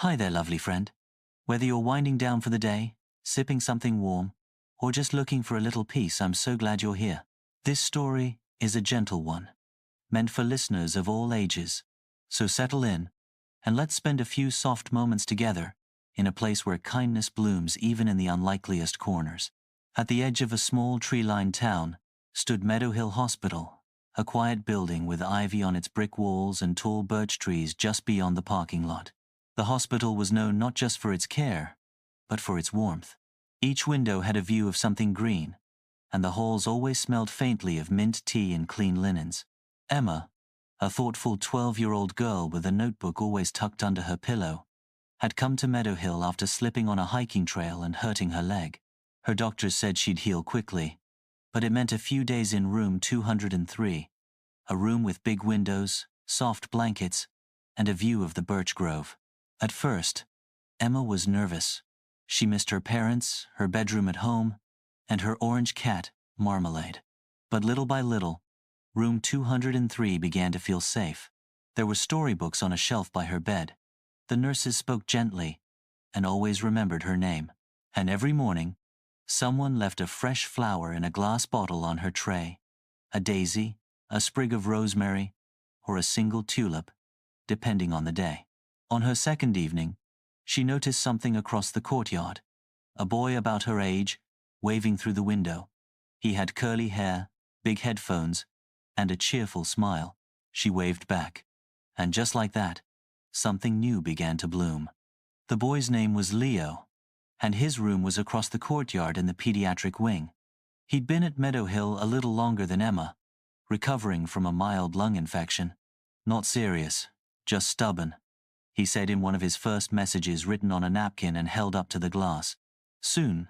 Hi there, lovely friend. Whether you're winding down for the day, sipping something warm, or just looking for a little peace, I'm so glad you're here. This story is a gentle one, meant for listeners of all ages. So settle in, and let's spend a few soft moments together in a place where kindness blooms even in the unlikeliest corners. At the edge of a small tree-lined town stood Meadow Hill Hospital, a quiet building with ivy on its brick walls and tall birch trees just beyond the parking lot. The hospital was known not just for its care, but for its warmth. Each window had a view of something green, and the halls always smelled faintly of mint tea and clean linens. Emma, a thoughtful 12-year-old girl with a notebook always tucked under her pillow, had come to Meadow Hill after slipping on a hiking trail and hurting her leg. Her doctors said she'd heal quickly, but it meant a few days in room 203, a room with big windows, soft blankets, and a view of the birch grove. At first, Emma was nervous. She missed her parents, her bedroom at home, and her orange cat, Marmalade. But little by little, room 203 began to feel safe. There were storybooks on a shelf by her bed. The nurses spoke gently and always remembered her name. And every morning, someone left a fresh flower in a glass bottle on her tray. A daisy, a sprig of rosemary, or a single tulip, depending on the day. On her second evening, she noticed something across the courtyard. A boy about her age, waving through the window. He had curly hair, big headphones, and a cheerful smile. She waved back. And just like that, something new began to bloom. The boy's name was Leo, and his room was across the courtyard in the pediatric wing. He'd been at Meadow Hill a little longer than Emma, recovering from a mild lung infection. Not serious, just stubborn, he said in one of his first messages written on a napkin and held up to the glass. Soon,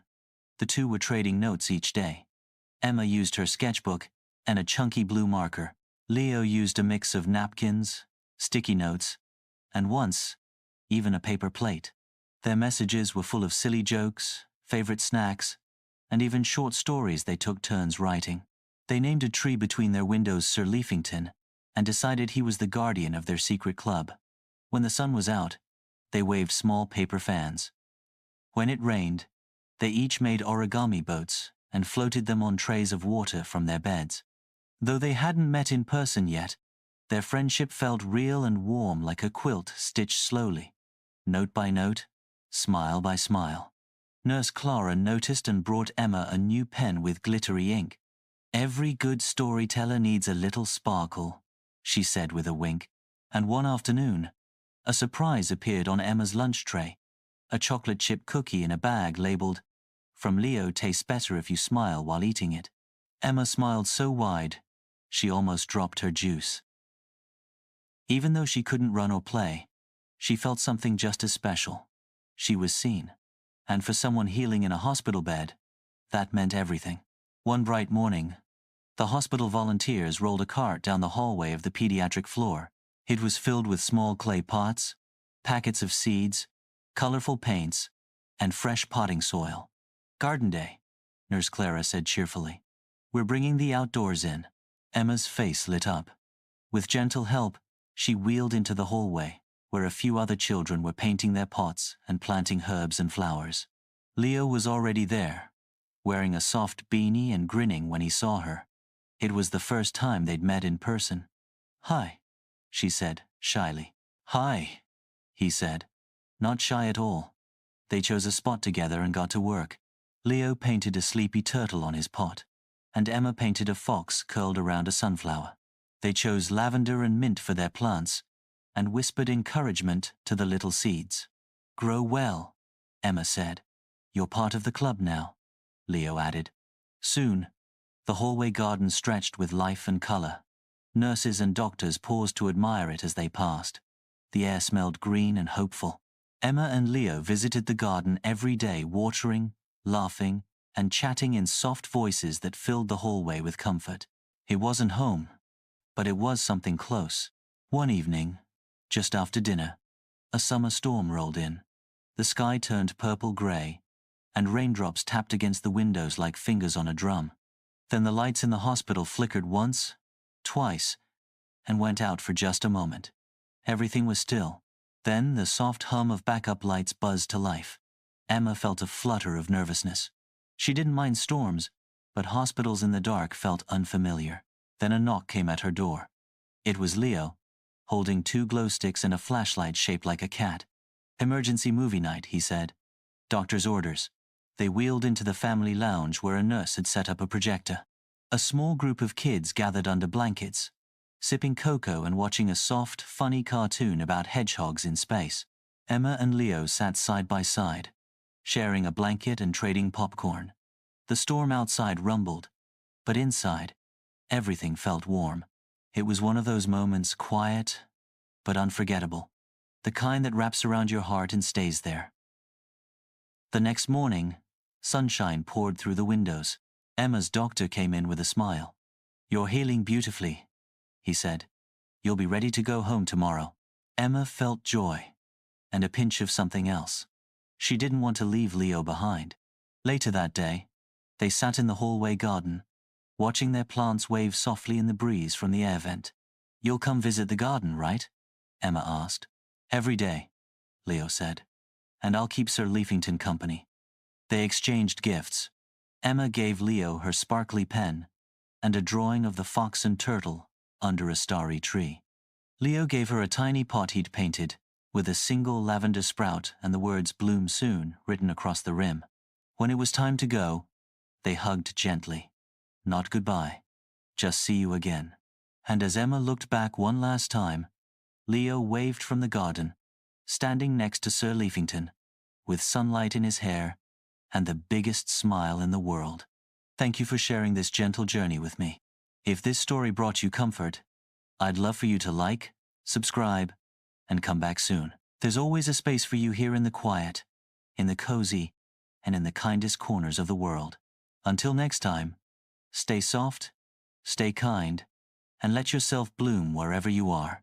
the two were trading notes each day. Emma used her sketchbook and a chunky blue marker. Leo used a mix of napkins, sticky notes, and once, even a paper plate. Their messages were full of silly jokes, favorite snacks, and even short stories they took turns writing. They named a tree between their windows Sir Leafington and decided he was the guardian of their secret club. When the sun was out, they waved small paper fans. When it rained, they each made origami boats and floated them on trays of water from their beds. Though they hadn't met in person yet, their friendship felt real and warm like a quilt stitched slowly, note by note, smile by smile. Nurse Clara noticed and brought Emma a new pen with glittery ink. "Every good storyteller needs a little sparkle," she said with a wink. And one afternoon, a surprise appeared on Emma's lunch tray. A chocolate chip cookie in a bag labeled, "From Leo, tastes better if you smile while eating it." Emma smiled so wide, she almost dropped her juice. Even though she couldn't run or play, she felt something just as special. She was seen. And for someone healing in a hospital bed, that meant everything. One bright morning, the hospital volunteers rolled a cart down the hallway of the pediatric floor. It was filled with small clay pots, packets of seeds, colorful paints, and fresh potting soil. "Garden day," Nurse Clara said cheerfully. "We're bringing the outdoors in." Emma's face lit up. With gentle help, she wheeled into the hallway, where a few other children were painting their pots and planting herbs and flowers. Leo was already there, wearing a soft beanie and grinning when he saw her. It was the first time they'd met in person. "Hi," she said, shyly. "Hi," he said, not shy at all. They chose a spot together and got to work. Leo painted a sleepy turtle on his pot, and Emma painted a fox curled around a sunflower. They chose lavender and mint for their plants, and whispered encouragement to the little seeds. "Grow well," Emma said. "You're part of the club now," Leo added. Soon, the hallway garden stretched with life and color. Nurses and doctors paused to admire it as they passed. The air smelled green and hopeful. Emma and Leo visited the garden every day, watering, laughing, and chatting in soft voices that filled the hallway with comfort. It wasn't home, but it was something close. One evening, just after dinner, a summer storm rolled in. The sky turned purple-gray, and raindrops tapped against the windows like fingers on a drum. Then the lights in the hospital flickered once, twice, and went out for just a moment. Everything was still. Then the soft hum of backup lights buzzed to life. Emma felt a flutter of nervousness. She didn't mind storms, but hospitals in the dark felt unfamiliar. Then a knock came at her door. It was Leo, holding 2 glow sticks and a flashlight shaped like a cat. "Emergency movie night," he said. "Doctor's orders." They wheeled into the family lounge where a nurse had set up a projector. A small group of kids gathered under blankets, sipping cocoa and watching a soft, funny cartoon about hedgehogs in space. Emma and Leo sat side by side, sharing a blanket and trading popcorn. The storm outside rumbled, but inside, everything felt warm. It was one of those moments, quiet but unforgettable, the kind that wraps around your heart and stays there. The next morning, sunshine poured through the windows. Emma's doctor came in with a smile. "You're healing beautifully," he said. "You'll be ready to go home tomorrow." Emma felt joy and a pinch of something else. She didn't want to leave Leo behind. Later that day, they sat in the hallway garden, watching their plants wave softly in the breeze from the air vent. "You'll come visit the garden, right?" Emma asked. "Every day," Leo said. "And I'll keep Sir Leafington company." They exchanged gifts. Emma gave Leo her sparkly pen and a drawing of the fox and turtle under a starry tree. Leo gave her a tiny pot he'd painted, with a single lavender sprout and the words "Bloom Soon" written across the rim. When it was time to go, they hugged gently. Not goodbye, just see you again. And as Emma looked back one last time, Leo waved from the garden, standing next to Sir Leafington, with sunlight in his hair and the biggest smile in the world. Thank you for sharing this gentle journey with me. If this story brought you comfort, I'd love for you to like, subscribe, and come back soon. There's always a space for you here in the quiet, in the cozy, and in the kindest corners of the world. Until next time, stay soft, stay kind, and let yourself bloom wherever you are.